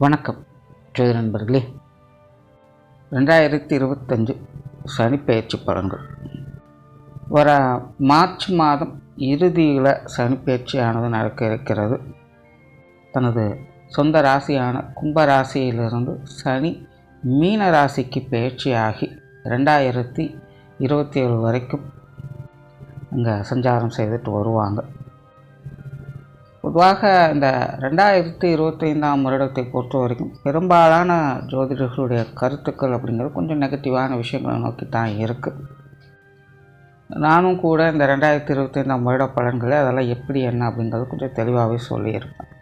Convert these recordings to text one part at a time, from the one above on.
வணக்கம் ஜோதி நண்பர்களே. 2025 சனிப்பெயர்ச்சி பலன்கள். வர மார்ச் மாதம் இறுதியில் சனிப்பெயர்ச்சியானது நடக்க இருக்கிறது. தனது சொந்த ராசியான கும்ப ராசியிலிருந்து சனி மீன ராசிக்கு பயிற்சியாகி 2027 வரைக்கும் அங்கே சஞ்சாரம் செய்துட்டு வருவாங்க. பொதுவாக இந்த 2025 வருடத்தை பொறுத்த வரைக்கும் பெரும்பாலான ஜோதிடர்களுடைய கருத்துக்கள் அப்படிங்கிறது கொஞ்சம் நெகட்டிவான விஷயங்களை நோக்கி தான் இருக்குது. நானும் கூட இந்த 2025 வருட பலன்களை அதெல்லாம் எப்படி என்ன அப்படிங்கிறது கொஞ்சம் தெளிவாகவே சொல்லியிருப்பேன்.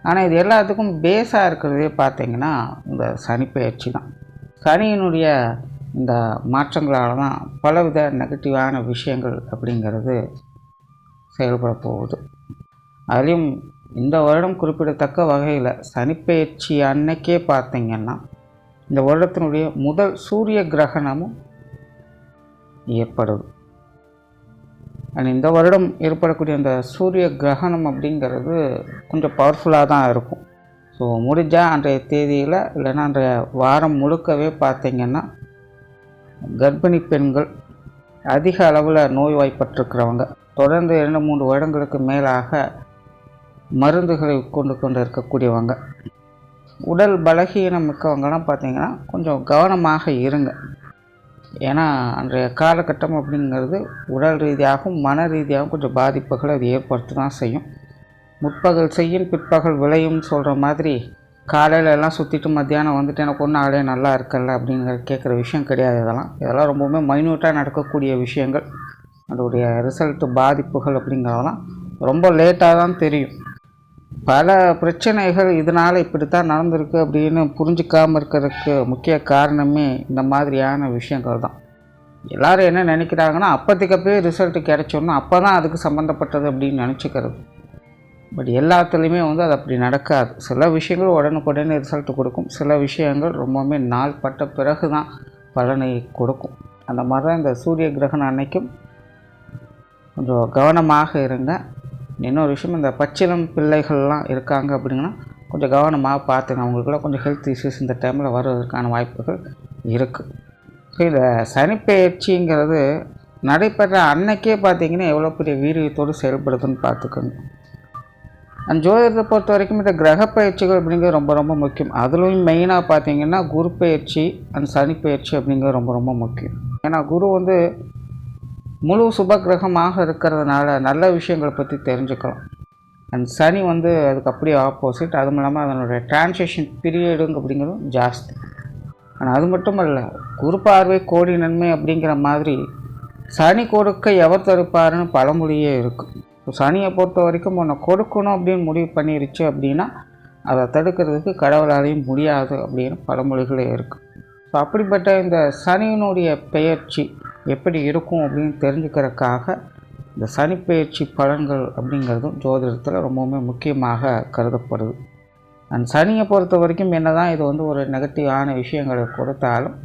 ஆனால் இது எல்லாத்துக்கும் பேஸாக இருக்கிறதே பார்த்திங்கன்னா இந்த சனிப்பெயர்ச்சி தான். சனியினுடைய இந்த மாற்றங்களால் தான் பலவித நெகட்டிவான விஷயங்கள் அப்படிங்கிறது செயல்பட போகுது. அதுலேயும் இந்த வருடம் குறிப்பிடத்தக்க வகையில் சனிப்பெயர்ச்சி அன்னைக்கே பார்த்திங்கன்னா இந்த வருடத்தினுடைய முதல் சூரிய கிரகணமும் ஏற்படுது. இந்த வருடம் ஏற்படக்கூடிய அந்த சூரிய கிரகணம் அப்படிங்கிறது கொஞ்சம் பவர்ஃபுல்லாக தான் இருக்கும். ஸோ முடிஞ்சால் அன்றைய தேதியில் இல்லைன்னா அன்றைய வாரம் முழுக்கவே பார்த்திங்கன்னா கர்ப்பிணி பெண்கள், அதிக அளவில் நோய்வாய்ப்பட்டிருக்கிறவங்க, தொடர்ந்து 2-3 வருடங்களுக்கு மேலாக மருந்துகளை கொண்டு இருக்கக்கூடியவங்க, உடல் பலகீனம் மிக்கவங்கலாம் பார்த்திங்கன்னா கொஞ்சம் கவனமாக இருங்க. ஏன்னா அன்றைய காலகட்டம் அப்படிங்கிறது உடல் ரீதியாகவும் மன ரீதியாகவும் கொஞ்சம் பாதிப்புகளை அது ஏற்படுத்த தான் செய்யும். முற்பகல் செய்யும் பிற்பகல் விளையும்னு சொல்கிற மாதிரி காலையில் எல்லாம் சுற்றிட்டு மத்தியானம் வந்துட்டு எனக்கு ஒன்றும் ஆளே நல்லா இருக்கல அப்படிங்கிற கேட்குற விஷயம் கிடையாது. இதெல்லாம் ரொம்பவுமே மைன்யூட்டாக நடக்கக்கூடிய விஷயங்கள். அதோடைய ரிசல்ட்டு பாதிப்புகள் அப்படிங்கிறதெல்லாம் ரொம்ப லேட்டாக தான் தெரியும். பல பிரச்சனைகள் இதனால் இப்படித்தான் நடந்திருக்கு அப்படின்னு புரிஞ்சிக்காமல் இருக்கிறதுக்கு முக்கிய காரணமே இந்த மாதிரியான விஷயங்கள் தான். எல்லோரும் என்ன நினைக்கிறாங்கன்னா அப்போதைக்கப்பே ரிசல்ட்டு கிடைச்சோன்னா அப்போ தான் அதுக்கு சம்மந்தப்பட்டது அப்படின்னு நினச்சிக்கிறது. பட் எல்லாத்துலேயுமே அது அப்படி நடக்காது. சில விஷயங்கள் உடனுக்குடனே ரிசல்ட்டு கொடுக்கும், சில விஷயங்கள் ரொம்பவுமே நாள் பட்ட பிறகு தான் பலனை கொடுக்கும். அந்த மாதிரி தான் இந்த சூரிய கிரகணம் அன்னைக்கும் கொஞ்சம் கவனமாக இருங்க. இன்னொரு விஷயம், இந்த பச்சிளம் பிள்ளைகள்லாம் இருக்காங்க அப்படின்னா கொஞ்சம் கவனமாக பார்த்துங்க. அவங்களுக்குலாம் கொஞ்சம் ஹெல்த் இஷ்யூஸ் இந்த டைமில் வருவதற்கான வாய்ப்புகள் இருக்குது. ஸோ இந்த சனிப்பெயர்ச்சிங்கிறது நடைபெற அன்னைக்கே பார்த்திங்கன்னா எவ்வளோ பெரிய வீரியத்தோடு செயல்படுதுன்னு பார்த்துக்கோங்க. அந்த ஜோதிடத்தை பொறுத்த வரைக்கும் இந்த கிரக பயிற்சிகள் அப்படிங்கிறது ரொம்ப ரொம்ப முக்கியம். அதுலேயும் மெயினாக பார்த்திங்கன்னா குரு பயிற்சி அந்த சனிப்பெயர்ச்சி அப்படிங்கிறது ரொம்ப ரொம்ப முக்கியம். ஏன்னா குரு முழு சுப கிரகமாக இருக்கிறதுனால நல்ல விஷயங்களை பற்றி தெரிஞ்சுக்கலாம். அண்ட் சனி அதுக்கு அப்படியே ஆப்போசிட். அதுவும் இல்லாமல் அதனுடைய டிரான்சிஷன் பீரியடுங்க அப்படிங்கிறதும் ஜாஸ்தி. ஆனால் அது மட்டும் இல்லை, குரு பார்வை கோடி நன்மை அப்படிங்கிற மாதிரி சனி கொடுக்க எவர் தடுப்பாருன்னு பழமொழியே இருக்குது. ஸோ சனியை பொறுத்த வரைக்கும் உன்னை கொடுக்கணும் அப்படின்னு முடிவு பண்ணிருச்சு அப்படின்னா அதை தடுக்கிறதுக்கு கடவுளாலையும் முடியாது அப்படின்னு பழமொழிகளே இருக்குது. ஸோ அப்படிப்பட்ட இந்த சனியினுடைய பெயர்ச்சி எப்படி இருக்கும் அப்படின்னு தெரிஞ்சுக்கிறதுக்காக இந்த சனிப்பெயர்ச்சி பலன்கள் அப்படிங்கிறதும் ஜோதிடத்தில் ரொம்பவுமே முக்கியமாக கருதப்படுது. அண்ட் சனியை பொறுத்த வரைக்கும் என்ன தான் இது ஒரு நெகட்டிவான விஷயங்களை கொடுத்தாலும்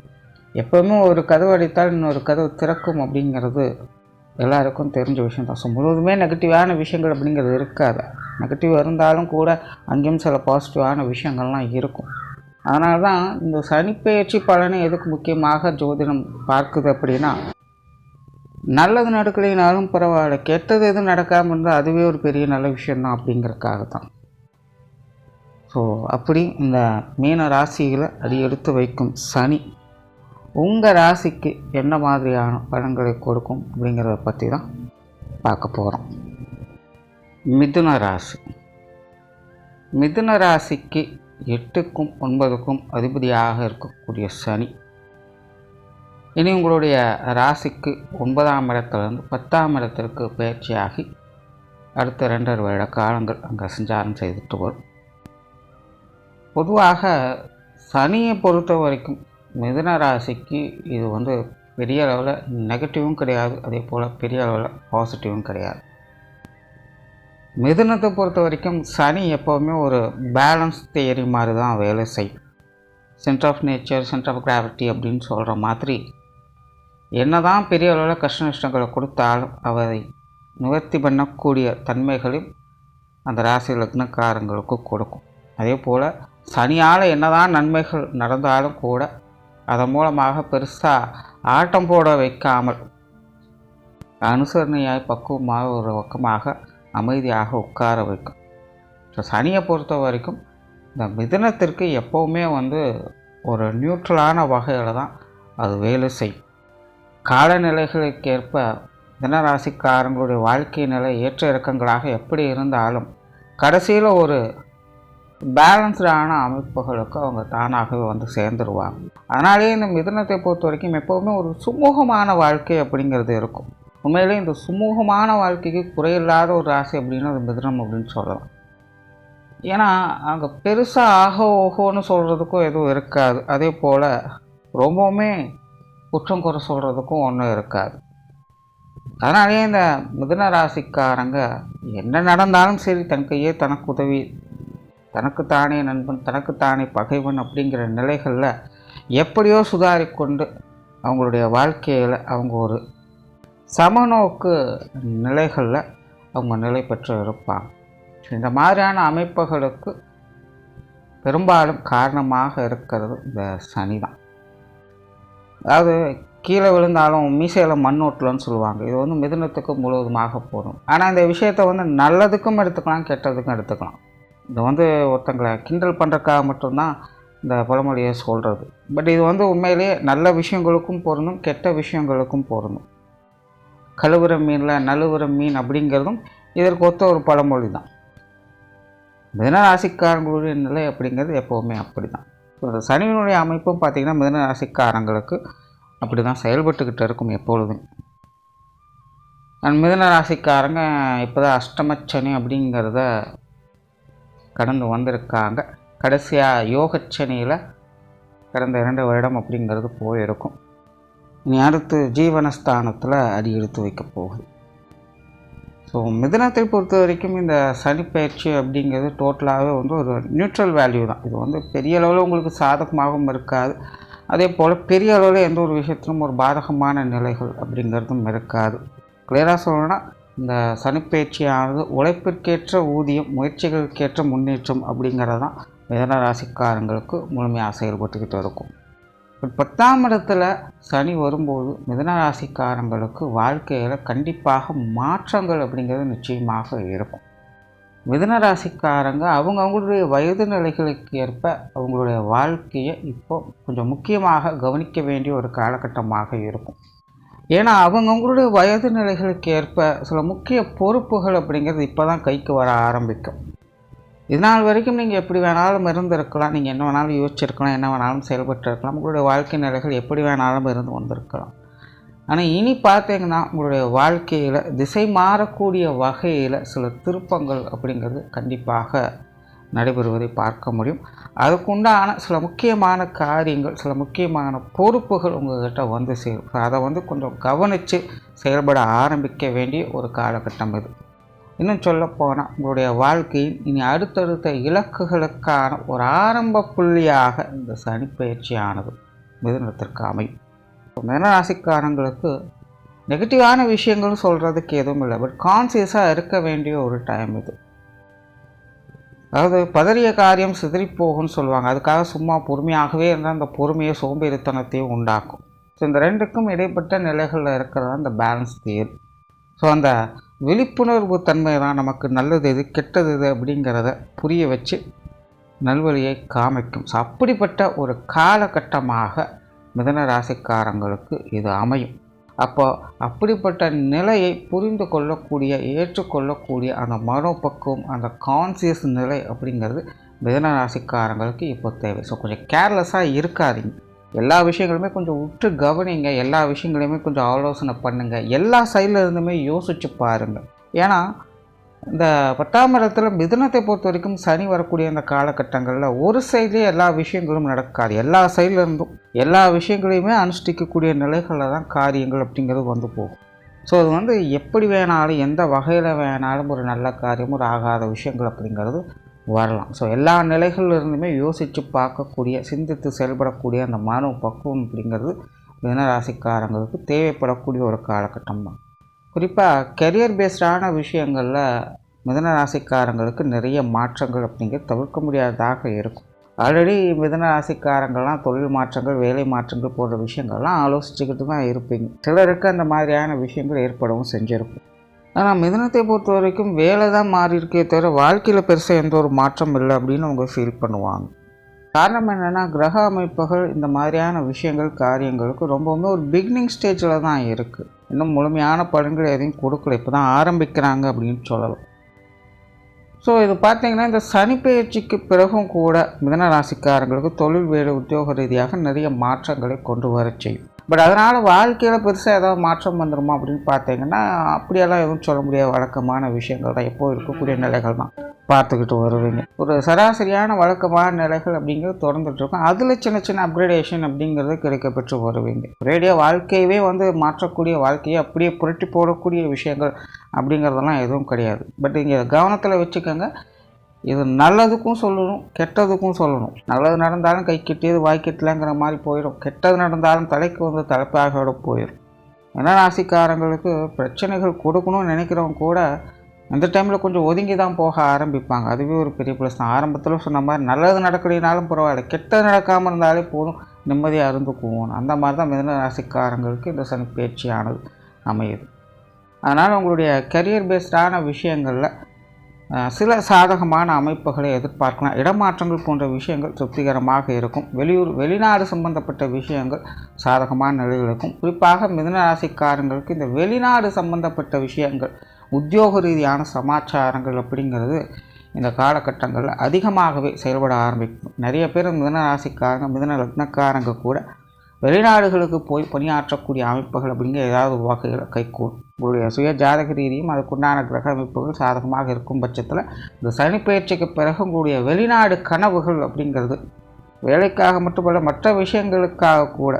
எப்போவுமே ஒரு கதவு அடித்தால் இன்னொரு கதவு திறக்கும் அப்படிங்கிறது எல்லாருக்கும் தெரிஞ்ச விஷயம் தான். ஸோ முழுவதுமே நெகட்டிவான விஷயங்கள் அப்படிங்கிறது இருக்காது. நெகட்டிவ் இருந்தாலும் கூட அங்கேயும் சில பாசிட்டிவான விஷயங்கள்லாம் இருக்கும். அதனால தான் இந்த சனிப்பெயர்ச்சி பலனை எதுக்கு முக்கியமாக ஜோதிடம் பார்க்குது அப்படின்னா, நல்லது நடக்கலைனாலும் பரவாயில்ல, கெட்டது எதுவும் நடக்காமல் இருந்தால் அதுவே ஒரு பெரிய நல்ல விஷயந்தான் அப்படிங்கிறதுக்காக தான். ஸோ அப்படி இந்த மீன ராசியில் அடி எடுத்து வைக்கும் சனி உங்கள் ராசிக்கு என்ன மாதிரியான பலன்களை கொடுக்கும் அப்படிங்கிறத பற்றி தான் பார்க்க போகிறோம். மிதுன ராசி. மிதுன ராசிக்கு 8க்கும் 9க்கும் அதிபதியாக இருக்கக்கூடிய சனி இனி உங்களுடைய ராசிக்கு 9ஆம் இடத்திலிருந்து 10ஆம் இடத்திற்கு பயிற்சியாகி அடுத்த 2.5 வருட காலங்கள் அங்கே சஞ்சாரம் செய்துட்டு வரும். பொதுவாக சனியை பொறுத்த வரைக்கும் மிதுன ராசிக்கு இது பெரிய அளவில் நெகட்டிவும் கிடையாது, அதே போல் பெரிய அளவில் பாசிட்டிவும் கிடையாது. மிதுனத்தை பொறுத்த வரைக்கும் சனி எப்போவுமே ஒரு பேலன்ஸ் தியரி மாதிரி தான் வேலை செய்யும். Centre of nature, centre of gravity அப்படின்னு சொல்கிற மாதிரி என்ன தான் பெரிய அளவில் கஷ்ட நஷ்டங்களை கொடுத்தாலும் அவரை நிவர்த்தி பண்ணக்கூடிய தன்மைகளையும் அந்த ராசி லக்னக்காரங்களுக்கு கொடுக்கும். அதே போல் சனியால் என்னதான் நன்மைகள் நடந்தாலும் கூட அதன் மூலமாக பெருசாக ஆட்டம் போட வைக்காமல் அனுசரணையாய் பக்குவமாக ஒரு பக்கமாக அமைதியாக உட்கார வைக்கும். ஸோ சனியை பொறுத்த வரைக்கும் இந்த மிதுனத்திற்கு எப்போவுமே ஒரு நியூட்ரலான வகையில் தான் அது வேலை செய்யும். காலநிலைகளுக்கேற்ப மிதுனராசிக்காரங்களுடைய வாழ்க்கை நிலை ஏற்ற இறக்கங்களாக எப்படி இருந்தாலும் கடைசியில் ஒரு பேலன்ஸ்டான அமைப்புகளுக்கு அவங்க தானாகவே சேர்ந்துருவாங்க. அதனாலேயே இந்த மிதுனத்தை பொறுத்த வரைக்கும் எப்போவுமே ஒரு சுமூகமான வாழ்க்கை அப்படிங்கிறது இருக்கும். உண்மையிலே இந்த சுமூகமான வாழ்க்கைக்கு குறையில்லாத ஒரு ராசி அப்படின்னா அது மிதுனம் அப்படின்னு சொல்லலாம். ஏன்னா அங்கே பெருசாக ஆகோ ஓஹோன்னு சொல்கிறதுக்கும் எதுவும் இருக்காது. அதே போல் ரொம்பவுமே குற்றம் குறை சொல்கிறதுக்கும் ஒன்றும் இருக்காது. அதனாலேயே இந்த மிதுன ராசிக்காரங்க என்ன நடந்தாலும் சரி தன் கையே தனக்கு உதவி, தனக்குத்தானே நண்பன் தனக்குத்தானே பகைவன் அப்படிங்கிற நிலைகளில் எப்படியோ சுதாரிக்கொண்டு அவங்களுடைய வாழ்க்கையில் அவங்க ஒரு சமநோக்கு நிலைகளில் அவங்க நிலை பெற்று இருப்பாங்க. இந்த மாதிரியான அமைப்புகளுக்கு பெரும்பாலும் காரணமாக இருக்கிறது இந்த சனி தான். அதாவது கீழே விழுந்தாலும் மீசையில் மண் ஓட்டலன்னு சொல்லுவாங்க. இது மிதுனத்துக்கு முழுவதுமாக போகும். ஆனால் இந்த விஷயத்தை நல்லதுக்கும் எடுத்துக்கலாம், கெட்டதுக்கும் எடுத்துக்கலாம். இது ஒருத்தங்களை கிண்டல் பண்ணுறதுக்காக மட்டும்தான் இந்த பழமொழியை சொல்கிறது. பட் இது உண்மையிலேயே நல்ல விஷயங்களுக்கும் பொருந்தும், கெட்ட விஷயங்களுக்கும் பொருந்தும். கழுவுற மீனில் நழுவுற மீன் அப்படிங்கிறதும் இதற்கு ஒத்த ஒரு பழமொழி தான். மிதுன ராசிக்காரங்களுடைய நிலை அப்படிங்கிறது எப்போவுமே அப்படி தான். இந்த சனியினுடைய அமைப்பும் பார்த்திங்கன்னா மிதுன ராசிக்காரங்களுக்கு அப்படி தான் செயல்பட்டுக்கிட்டு இருக்கும் எப்பொழுதும். மிதுன ராசிக்காரங்க இப்போ தான் அஷ்டமச்சனி அப்படிங்கிறத கடந்து வந்திருக்காங்க. கடைசியாக யோகச்சனியில் கடந்த 2 வருடம் அப்படிங்கிறது போயிருக்கும். இனி அடுத்து ஜீவனஸ்தானத்தில் அடி எடுத்து வைக்க போகுது. ஸோ மிதுனத்தை பொறுத்த வரைக்கும் இந்த சனி பயிற்சி அப்படிங்கிறது டோட்டலாகவே ஒரு நியூட்ரல் வேல்யூ தான். இது பெரிய அளவில் உங்களுக்கு சாதகமாகவும் இருக்காது, அதே போல் பெரிய அளவில் எந்த ஒரு விஷயத்திலும் ஒரு பாதகமான நிலைகள் அப்படிங்கிறதும் இருக்காது. கிளியராக சொல்லணும்னா இந்த சனிப்பயிற்சியானது உழைப்பிற்கேற்ற ஊதியம், முயற்சிகளுக்கேற்ற முன்னேற்றம் அப்படிங்கிறது தான் மிதுன ராசிக்காரங்களுக்கு முழுமையாக செயல்பட்டுக்கிட்டு இருக்கும். 10ஆம் இடத்துல சனி வரும்போது மிதுன ராசிக்காரங்களுக்கு வாழ்க்கையில் கண்டிப்பாக மாற்றங்கள் அப்படிங்கிறது நிச்சயமாக இருக்கும். மிதுன ராசிக்காரங்க அவங்களுடைய வயது நிலைகளுக்கு ஏற்ப அவங்களுடைய வாழ்க்கையை இப்போ கொஞ்சம் முக்கியமாக கவனிக்க வேண்டிய ஒரு காலகட்டமாக இருக்கும். ஏன்னா அவங்களுடைய வயது நிலைகளுக்கு ஏற்ப சில முக்கிய பொறுப்புகள் அப்படிங்கிறது இப்போ தான் கைக்கு வர ஆரம்பிக்கும். இதனால் வரைக்கும் நீங்கள் எப்படி வேணாலும் இருந்திருக்கலாம், நீங்கள் என்ன வேணாலும் யோசிச்சிருக்கலாம், என்ன வேணாலும் செயல்பட்டு இருக்கலாம், உங்களுடைய வாழ்க்கை நிலைகள் எப்படி வேணாலும் இருந்து வந்திருக்கலாம். ஆனால் இனி பார்த்தீங்கன்னா உங்களுடைய வாழ்க்கையில் திசை மாறக்கூடிய வகையில் சில திருப்பங்கள் அப்படிங்கிறது கண்டிப்பாக நடைபெறுவதை பார்க்க முடியும். அதுக்குண்டான சில முக்கியமான காரியங்கள், சில முக்கியமான பொறுப்புகள் உங்கள்கிட்ட சேரும். அதை கொஞ்சம் கவனித்து செயல்பட ஆரம்பிக்க வேண்டிய ஒரு காலகட்டம் இது. இன்னும் சொல்லப்போனால் உங்களுடைய வாழ்க்கையில் இனி அடுத்தடுத்த இலக்குகளுக்கான ஒரு ஆரம்ப புள்ளியாக இந்த சனிப்பயிற்சியானது மிதுனத்திற்கு அமையும். மிதுன ராசிக்காரங்களுக்கு நெகட்டிவான விஷயங்கள் சொல்கிறதுக்கு எதுவும் இல்லை, பட் கான்சியஸாக இருக்க வேண்டிய ஒரு டைம் இது. அதாவது பதறிய காரியம் சிதறி போகும்னு சொல்லுவாங்க. அதுக்காக சும்மா பொறுமையாகவே இருந்தால் அந்த பொறுமையை சோம்பேறித்தனத்தையும் உண்டாக்கும். ஸோ இந்த ரெண்டுக்கும் இடைப்பட்ட நிலைகளில் இருக்கிறதா இந்த பேலன்ஸ் தியரி. ஸோ அந்த விழிப்புணர்வு தன்மை தான் நமக்கு நல்லது எது கெட்டது எது அப்படிங்கிறத புரிய வச்சு நல்வழியை காமிக்கும். ஸோ அப்படிப்பட்ட ஒரு காலகட்டமாக மிதுன ராசிக்காரங்களுக்கு இது அமையும். அப்போ அப்படிப்பட்ட நிலையை புரிந்து கொள்ளக்கூடிய, ஏற்றுக்கொள்ளக்கூடிய அந்த மனோபக்குவம், அந்த கான்சியஸ் நிலை அப்படிங்கிறது மிதுன ராசிக்காரங்களுக்கு இப்போ தேவை. ஸோ கொஞ்சம் கேர்லெஸ்ஸாக இருக்காதீங்க. எல்லா விஷயங்களுமே கொஞ்சம் உற்று கவனிங்க, எல்லா விஷயங்களையுமே கொஞ்சம் ஆலோசனை பண்ணுங்கள், எல்லா சைடில் இருந்துமே யோசித்து பாருங்கள். ஏன்னா இந்த 10ஆம் இடத்துல மிதுனத்தை பொறுத்த வரைக்கும் சனி வரக்கூடிய அந்த காலகட்டங்களில் ஒரு சைட்லேயே எல்லா விஷயங்களும் நடக்காது. எல்லா சைடில் இருந்தும் எல்லா விஷயங்களையுமே அனுஷ்டிக்கக்கூடிய நிலைகளில் தான் காரியங்கள் அப்படிங்கிறது போகும். ஸோ அது எப்படி வேணாலும் எந்த வகையில் வேணாலும் ஒரு நல்ல காரியம், ஒரு ஆகாத விஷயங்கள் அப்படிங்கிறது வரலாம். ஸோ எல்லா நிலைகளில் இருந்துமே யோசித்து பார்க்கக்கூடிய, சிந்தித்து செயல்படக்கூடிய அந்த மனோ பக்குவம் அப்படிங்கிறது மிதுனராசிக்காரங்களுக்கு தேவைப்படக்கூடிய ஒரு காலகட்டம் தான். குறிப்பாக கெரியர் பேஸ்டான விஷயங்களில் மிதுன ராசிக்காரங்களுக்கு நிறைய மாற்றங்கள் அப்படிங்கிறது தவிர்க்க முடியாததாக இருக்கும். ஆல்ரெடி மிதுன ராசிக்காரங்கள்லாம் தொழில் மாற்றங்கள், வேலை மாற்றங்கள் போன்ற விஷயங்கள்லாம் ஆலோசிச்சுக்கிட்டு தான் இருப்பீங்க. சிலருக்கு அந்த மாதிரியான விஷயங்கள் ஏற்படவும் செஞ்சுருக்கும். ஆனால் மிதுனத்தை பொறுத்த வரைக்கும் வேலை தான் மாறி இருக்கே தவிர வாழ்க்கையில் பெருசாக எந்த ஒரு மாற்றம் இல்லை அப்படின்னு அவங்க ஃபீல் பண்ணுவாங்க. காரணம் என்னென்னா, கிரக அமைப்புகள் இந்த மாதிரியான விஷயங்கள் காரியங்களுக்கு ரொம்பவுமே ஒரு பிகினிங் ஸ்டேஜில் தான் இருக்குது. இன்னும் முழுமையான பலன்கள் எதையும் கொடுக்கல, இப்போ தான் ஆரம்பிக்கிறாங்க அப்படின்னு சொல்லலாம். ஸோ இது பார்த்திங்கன்னா, இந்த சனி பெயர்ச்சிக்கு பிறகும் கூட மிதுன ராசிக்காரங்களுக்கு தொழில், வேலை, உத்தியோக ரீதியாக நிறைய மாற்றங்களை கொண்டு வர செய்யும். பட் அதனால் வாழ்க்கையில் பெருசாக ஏதாவது மாற்றம் வந்துடுமா அப்படின்னு பார்த்தீங்கன்னா, அப்படியெல்லாம் எதுவும் சொல்ல முடியாத வழக்கமான விஷயங்கள் தான், எப்போது இருக்கக்கூடிய நிலைகள் தான் பார்த்துக்கிட்டு வருவீங்க. ஒரு சராசரியான வழக்கமான நிலைகள் அப்படிங்கிறது தொடர்ந்துட்டுருக்கும். அதில் சின்ன சின்ன அப்கிரேடேஷன் அப்படிங்கிறது கிடைக்கப்பெற்று வருவீங்க. ஒரேடியாக வாழ்க்கையவே வாழ்க்கையை அப்படியே புரட்டி போடக்கூடிய விஷயங்கள் அப்படிங்கிறதெல்லாம் எதுவும் கிடையாது. பட் இங்கே கவனத்தில் வச்சுக்கோங்க, இது நல்லதுக்கும் சொல்லணும், கெட்டதுக்கும் சொல்லணும். நல்லது நடந்தாலும் கை கெட்டியது வாய் கெட்டலங்கிற மாதிரி போயிடும். கெட்டது நடந்தாலும் தலைக்கு தலைப்பாகோட போயிடும். ஏன்னா ராசிக்காரங்களுக்கு பிரச்சனைகள் கொடுக்கணும்னு நினைக்கிறவங்க கூட அந்த டைமில் கொஞ்சம் ஒதுங்கி தான் போக ஆரம்பிப்பாங்க. அதுவே ஒரு பெரிய ப்ளஸ் தான். ஆரம்பத்தில் சொன்ன மாதிரி நல்லது நடக்கலைனாலும் பரவாயில்ல, கெட்டது நடக்காமல் இருந்தாலே போதும், நிம்மதியாக இருந்துக்குவோம். அந்த மாதிரி தான் மிதுன ராசிக்காரங்களுக்கு இந்த சனி பயிற்சியானது அமையுது. அதனால் உங்களுடைய கரியர் பேஸ்டான விஷயங்களில் சில சாதகமான அமைப்புகளை எதிர்பார்க்கலாம். இடமாற்றங்கள் போன்ற விஷயங்கள் திருப்திகரமாக இருக்கும். வெளிநாடு சம்பந்தப்பட்ட விஷயங்கள் சாதகமான நிலையில் இருக்கும். குறிப்பாக மிதுன ராசிக்காரங்களுக்கு இந்த வெளிநாடு சம்பந்தப்பட்ட விஷயங்கள், உத்தியோக ரீதியான சமாச்சாரங்கள் அப்படிங்கிறது இந்த காலகட்டங்களில் அதிகமாகவே செயல்பட ஆரம்பிக்கும். நிறைய பேர் மிதுன ராசிக்காரங்க, மிதுன லக்னக்காரங்க கூட வெளிநாடுகளுக்கு போய் பணியாற்றக்கூடிய அமைப்புகள் அப்படிங்கிற ஏதாவது வகையில் கைகூடும். உங்களுடைய சுய ஜாதக ரீதியும் அதுக்குண்டான கிரக அமைப்புகள் சாதகமாக இருக்கும் பட்சத்தில் இந்த சனி பயிற்சிக்கு பிறகு உங்களுடைய வெளிநாடு கனவுகள் அப்படிங்கிறது வேலைக்காக மட்டுமல்ல, மற்ற விஷயங்களுக்காக கூட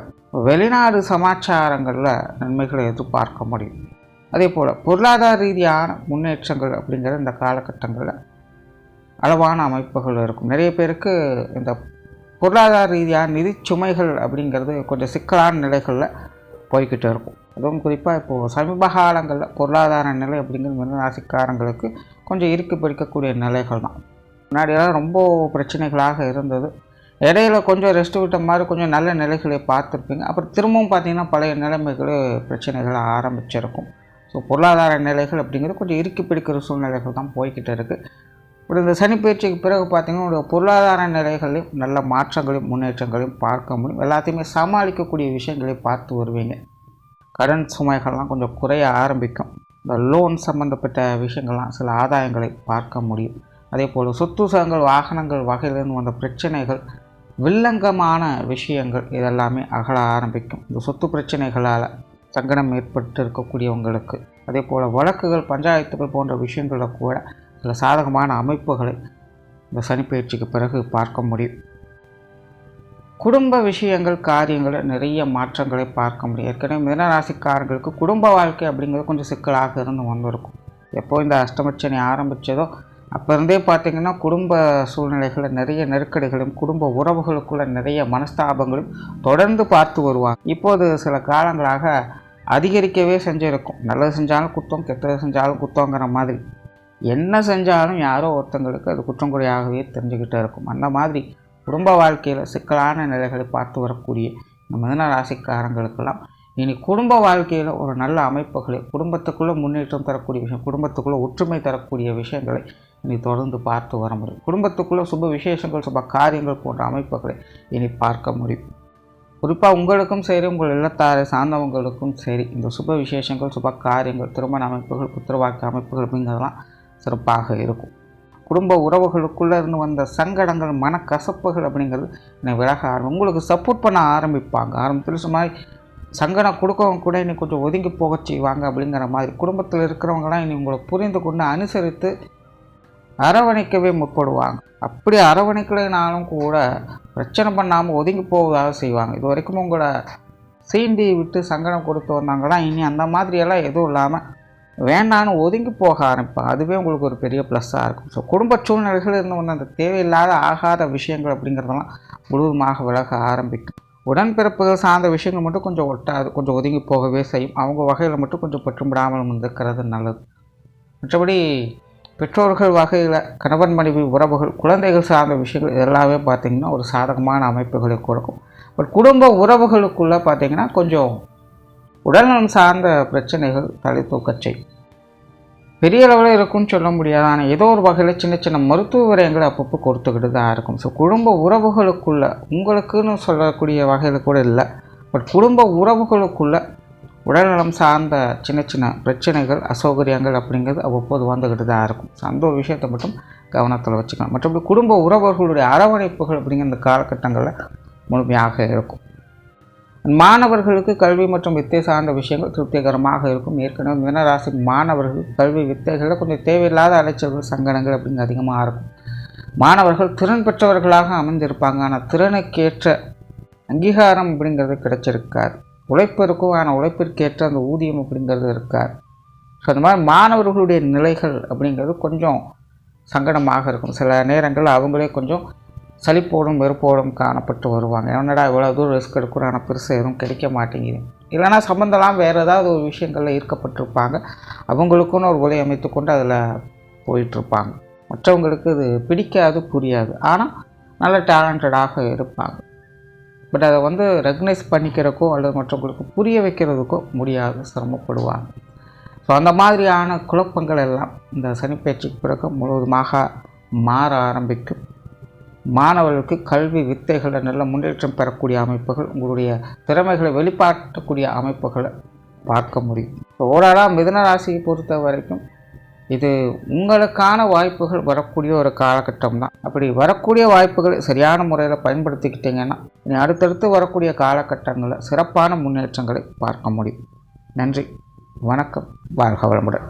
வெளிநாடு சமாச்சாரங்களில் நன்மைகளை எதிர்பார்க்க முடியும். அதே போல் பொருளாதார ரீதியான முன்னேற்றங்கள் அப்படிங்கிற இந்த காலகட்டங்களில் அளவான அமைப்புகள் இருக்கும். நிறைய பேருக்கு இந்த பொருளாதார ரீதியான நிதி சுமைகள் அப்படிங்கிறது கொஞ்சம் சிக்கலான நிலைகளில் போய்கிட்டு இருக்கும். அதுவும் குறிப்பாக இப்போது சமீப காலங்களில் பொருளாதார நிலை அப்படிங்கிறது மிதுன ராசிக்காரங்களுக்கு கொஞ்சம் இறுக்கி பிடிக்கக்கூடிய நிலைகள் தான். முன்னாடியெல்லாம் ரொம்ப பிரச்சனைகளாக இருந்தது. இடையில கொஞ்சம் ரெஸ்ட் விட்ட மாதிரி கொஞ்சம் நல்ல நிலைகளை பார்த்துருப்பீங்க. அப்புறம் திரும்பவும் பார்த்திங்கன்னா பழைய நிலைமைகள் பிரச்சனைகள் ஆரம்பிச்சிருக்கும். ஸோ பொருளாதார நிலைகள் அப்படிங்கிறது கொஞ்சம் இறுக்கி பிடிக்கிற சூழ்நிலைகள் தான் போய்கிட்டு இருக்குது. இப்படி இந்த சனி பயிற்சிக்கு பிறகு பார்த்திங்கன்னா பொருளாதார நிலைகளையும் நல்ல மாற்றங்களையும் முன்னேற்றங்களையும் பார்க்க முடியும். எல்லாத்தையுமே சமாளிக்கக்கூடிய விஷயங்களை பார்த்து வருவீங்க. கடன் சுமைகள்லாம் கொஞ்சம் குறைய ஆரம்பிக்கும். இந்த லோன் சம்மந்தப்பட்ட விஷயங்கள்லாம் சில ஆதாயங்களை பார்க்க முடியும். அதே போல் சொத்து சுகங்கள், வாகனங்கள் வகையிலிருந்து வந்த பிரச்சனைகள், வில்லங்கமான விஷயங்கள் இதெல்லாமே அகல ஆரம்பிக்கும். இந்த சொத்து பிரச்சனைகளால் சங்கடம் ஏற்பட்டு இருக்கக்கூடியவங்களுக்கு, அதே போல் வழக்குகள், பஞ்சாயத்துகள் போன்ற விஷயங்களில் கூட சில சாதகமான அமைப்புகளை இந்த சனிப்பெயர்ச்சிக்கு பிறகு பார்க்க முடியும். குடும்ப விஷயங்கள், காரியங்களில் நிறைய மாற்றங்களை பார்க்க முடியும். ஏற்கனவே மிதுன ராசிக்காரர்களுக்கு குடும்ப வாழ்க்கை அப்படிங்கிறது கொஞ்சம் சிக்கலாக இருந்து வந்திருக்கும். எப்போ இந்த அஷ்டமச்சனி ஆரம்பித்ததோ அப்போ இருந்தே பார்த்திங்கன்னா குடும்ப சூழ்நிலைகளில் நிறைய நெருக்கடிகளும், குடும்ப உறவுகளுக்குள்ள நிறைய மனஸ்தாபங்களும் தொடர்ந்து பார்த்து வருவாங்க. இப்போது சில காலங்களாக அதிகரிக்கவே செஞ்சுருக்கும். நல்லது செஞ்சாலும் குத்தம், கெட்டது செஞ்சாலும் குத்தங்கிற மாதிரி என்ன செஞ்சாலும் யாரோ ஒருத்தங்களுக்கு அது குற்றங்குறையாகவே தெரிஞ்சுக்கிட்டே இருக்கும். அந்த மாதிரி குடும்ப வாழ்க்கையில் சிக்கலான நிலைகளை பார்த்து வரக்கூடிய இந்த மிதுன ராசிக்காரங்களுக்கெல்லாம் இனி குடும்ப வாழ்க்கையில் ஒரு நல்ல அமைப்புகளை, குடும்பத்துக்குள்ளே முன்னேற்றம் தரக்கூடிய விஷயம், குடும்பத்துக்குள்ளே ஒற்றுமை தரக்கூடிய விஷயங்களை இனி தொடர்ந்து பார்த்து வர முடியும். குடும்பத்துக்குள்ளே சுப விசேஷங்கள், சுப காரியங்கள் போன்ற அமைப்புகளை இனி பார்க்க முடியும். குறிப்பாக உங்களுக்கும் சரி, உங்கள் இல்லத்தாரை சார்ந்தவங்களுக்கும் சரி, இந்த சுப விசேஷங்கள், சுப காரியங்கள், திருமண அமைப்புகள், புத்திரவாக்கு அமைப்புகள் அப்படிங்கிறதெல்லாம் சிறப்பாக இருக்கும். குடும்ப உறவுகளுக்குள்ளே இருந்து வந்த சங்கடங்கள், மனக்கசப்புகள் அப்படிங்கிறது விலக உங்களுக்கு சப்போர்ட் பண்ண ஆரம்பிப்பாங்க. ஆரம்பத்தில் சும்மா சங்கடம் கொடுக்கவங்க கூட இனி கொஞ்சம் ஒதுங்கி போக செய்வாங்க. அப்படிங்கிற மாதிரி குடும்பத்தில் இருக்கிறவங்களாம் இனி உங்களை புரிந்து கொண்டு அனுசரித்து அரவணைக்கவே முற்படுவாங்க. அப்படி அரவணைக்கலைனாலும் கூட பிரச்சனை பண்ணாமல் ஒதுங்கி போவதாக செய்வாங்க. இது வரைக்கும் உங்களை சீண்டி விட்டு சங்கடம் கொடுத்து வந்தாங்கன்னா இனி அந்த மாதிரியெல்லாம் எதுவும் இல்லாமல் வேண்டான்னு ஒதுங்கி போக ஆரம்பிப்பாங்க. அதுவே உங்களுக்கு ஒரு பெரிய ப்ளஸ்ஸாக இருக்கும். ஸோ குடும்ப சூழ்நிலைகள் இருந்து வந்து அந்த தேவையில்லாத ஆகாத விஷயங்கள் அப்படிங்கிறதெல்லாம் முழுவதுமாக விலக ஆரம்பிக்கும். உடன்பிறப்புகள் சார்ந்த விஷயங்கள் மட்டும் கொஞ்சம் ஒட்டாது, கொஞ்சம் ஒதுங்கி போகவே செய்யும். அவங்க வகையில் மட்டும் கொஞ்சம் பற்றும்படாமல் இருக்கிறது நல்லது. மற்றபடி பெற்றோர்கள் வகையில் கணவன் மனைவி உறவுகள், குழந்தைகள் சார்ந்த விஷயங்கள் இதெல்லாமே பார்த்திங்கன்னா ஒரு சாதகமான அமைப்புகளை கொடுக்கும். பட் குடும்ப உறவுகளுக்குள்ளே பார்த்திங்கன்னா கொஞ்சம் உடல்நலம் சார்ந்த பிரச்சனைகள் தலை தூக்கச் செய்யும். பெரிய அளவில் இருக்கும்னு சொல்ல முடியாது, ஆனால் ஏதோ ஒரு வகையில் சின்ன சின்ன மருத்துவ விரயங்களை அப்பப்போ கொடுத்துக்கிட்டு தான் இருக்கும். ஸோ குடும்ப உறவுகளுக்குள்ளே உங்களுக்குன்னு சொல்லக்கூடிய வகையில் கூட இல்லை, பட் குடும்ப உறவுகளுக்குள்ளே உடல்நலம் சார்ந்த சின்ன சின்ன பிரச்சனைகள், அசௌகரியங்கள் அப்படிங்கிறது அவ்வப்போது வந்துக்கிட்டு தான் இருக்கும். ஸோ அந்த ஒரு விஷயத்தை மட்டும் கவனத்தில் வச்சுக்கலாம். மற்றபடி குடும்ப உறவுகளுடைய அரவணைப்புகள் அப்படிங்கிற இந்த காலகட்டங்களில் முழுமையாக இருக்கும். மாணவர்களுக்கு கல்வி மற்றும் வித்தை சார்ந்த விஷயங்கள் திருப்திகரமாக இருக்கும். ஏற்கனவே மீனராசி மாணவர்கள் கல்வி வித்தைகளில் கொஞ்சம் தேவையில்லாத அலைச்சல்கள், சங்கடங்கள் அப்படிங்க அதிகமாக இருக்கும். மாணவர்கள் திறன் பெற்றவர்களாக அமைந்திருப்பாங்க, ஆனால் திறனுக்கேற்ற அங்கீகாரம் அப்படிங்கிறது கிடைச்சிருக்காது. உழைப்பு இருக்கும், ஆனால் உழைப்பிற்கேற்ற அந்த ஊதியம் அப்படிங்கிறது இருக்காது. ஸோ அந்த மாதிரி மாணவர்களுடைய நிலைகள் அப்படிங்கிறது கொஞ்சம் சங்கடமாக இருக்கும். சில நேரங்கள் அவங்களே கொஞ்சம் சலிப்போடும் வெறுப்போடும் காணப்பட்டு வருவாங்க. என்னடா இவ்வளோ தூரம் ரிஸ்க் எடுக்கிறோம், ஆனால் பெருசாக எதுவும் கிடைக்க மாட்டேங்குது. இல்லைனா சம்மந்தலாம் வேறு ஏதாவது ஒரு விஷயங்களில் ஈர்க்கப்பட்டிருப்பாங்க. அவங்களுக்குன்னு ஒரு ஒளி அமைத்து கொண்டு அதில் போயிட்டுருப்பாங்க. மற்றவங்களுக்கு இது பிடிக்காது, புரியாது, ஆனால் நல்ல டேலண்டடாக இருப்பாங்க. பட் அதை ரெகனைஸ் பண்ணிக்கிறக்கோ அல்லது மற்றவங்களுக்கு புரிய வைக்கிறதுக்கோ முடியாது, சிரமப்படுவாங்க. ஸோ அந்த மாதிரியான குழப்பங்கள் எல்லாம் இந்த சனிப்பெயர்ச்சிக்கு பிறகு முழுவதுமாக மாற ஆரம்பிக்கும். மாணவர்களுக்கு கல்வி வித்தைகளில் நல்ல முன்னேற்றம் பெறக்கூடிய அமைப்புகள், உங்களுடைய திறமைகளை வெளிப்பாட்டக்கூடிய அமைப்புகளை பார்க்க முடியும். ஓவராலாக மிதுன ராசியை பொறுத்த வரைக்கும் இது உங்களுக்கான வாய்ப்புகள் வரக்கூடிய ஒரு காலகட்டம் தான். அப்படி வரக்கூடிய வாய்ப்புகளை சரியான முறையில் பயன்படுத்திக்கிட்டிங்கன்னா இனி அடுத்தடுத்து வரக்கூடிய காலகட்டங்களில் சிறப்பான முன்னேற்றங்களை பார்க்க முடியும். நன்றி, வணக்கம், வாழ்க வளமுடன்.